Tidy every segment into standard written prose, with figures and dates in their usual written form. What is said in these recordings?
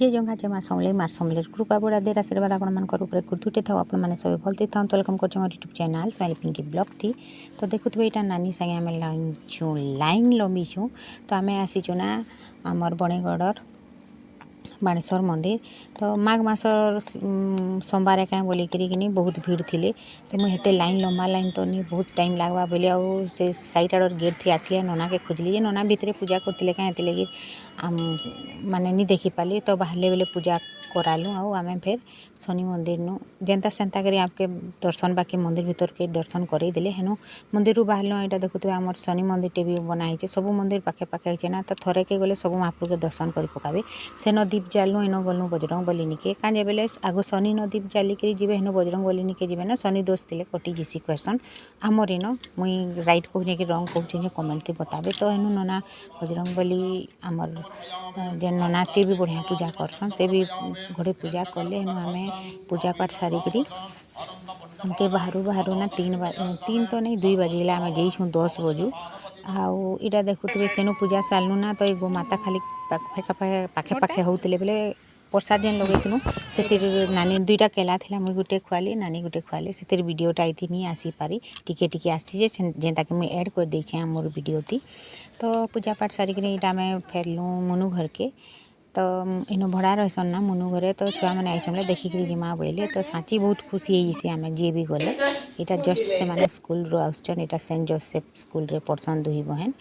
जे जगह जे माँ समले मार समले कृपा बड़ा देर आशीर्वाद आपरे कुटुटे था आपने सब भलते था तो वेलकम कर YouTube channel smile Pinky blog थी। तो देखुए यहाँ नानी संगे आम लाइन लंबीछू तो आम आसीचु ना आमर बणीगढ़ बाणेश्वर मंदिर। तो माघ मासर सोमवार क्या बोलिकी बहुत भीड़ थी तो मुझे लाइन लंबा लाइन तो नहीं बहुत टाइम लगवा बोली आउ से साइड आड़ गेट थी आसिया नना के खोजली नना भितर पूजा करते क्या लगे माने नहीं देखी पाली तो बाहर बेले पूजा करालु आम फिर शनि मंदिर नु जेनता सेन्ता करी आपके दर्शन बाकी मंदिर भीतर के दर्शन करदेले हेनु मंदिर रू बाहर यहाँ देखुए आम शनि मंदिर टे भी बनाई सब मंदिर पाखे पाखे ना तो थरे के गले सब महाप्रभु के दर्शन कर पकाबे सेन दीप जालु इन गलु बजरंग बली निके काजे बेले आगो शनि न दीप जालिकी जी हेन बजरंग बली निके जी ना शनि दोष थे कटी जीसी क्वेश्चन आमर इन मुई राइट कहूँ कि रंग कहूँ कमेंट थी बताबे। तो हेनु नना बजरंग बली आमर जेन नना सी भी बढ़िया पूजा करसन से भी घरे पूजा कले हेनु आमे पूजा पाठ सारिकी उनके बाहर ना 3 तो नहीं 2 बजेला आम जाइछूँ 10 बजू आउ इटा देखुए सेनु पूजा सालनु ना तो गो माता खाली पाखे पाखे होते बेले प्रसाद जेन लगे से नानी 2टा केला था मुझे गोटे खुआली नानी गोटे खुआली से वीडियोटा ये नहीं आसी पारी टिके आसी जेनता कि मुझे ऐड कर देछे मोर वीडियो थी। तो पूजा पाठ सारिकी इटा आम फेरलु मनु घर के तो इन भड़ा रहसन ना मनु घरे तो छुआ मैंने आई देखिकी जिमा बोले तो साची बहुत खुशी है आम जी भी गले यहाँ जस्ट से मैंने स्कूल रू आसन यहाँ सेंट जोसेफ स्कूल रे पढ़सन 2 बहन।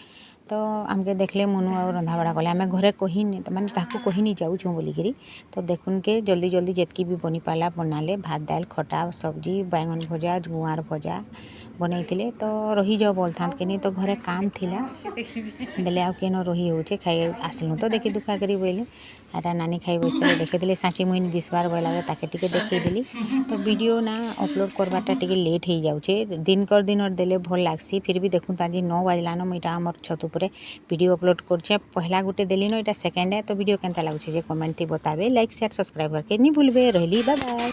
तो आमके देखले मनु आ रंधा बड़ा कले आम घरे कही मैंने ताकू कही नहीं जाऊँ बोलिकी तो देखुन के जल्दी जल्दी जितकी भी बनी पाला बनाले भात दाल खटा सब्जी बैंगन भजा गुआर भजा बनई तो रही जाओ बोलता कि नहीं तो घरे काम थिला बेले आउ केन रही होचे खाई आसलु तो देखी दुखा करी बोले आटा नानी खाई बसते देखी साची मुई दिशबार बोला ताके टिके देखी तो वीडियो ना अपलोड करवाटा टिके लेट हो जाऊे दिन कर दिन देले भल लागसी फिर भी देखूँ आज 9 बजलान मुझे आम छत पर वीडियो अपलोड कर पहला गोटे देली न यहाँ सेकेंड है तो वीडियो केनता लगुचे कमेंट थी बताबे लाइक शेयर सब्सक्राइब करके नहीं भूलबे रही बाय बाय।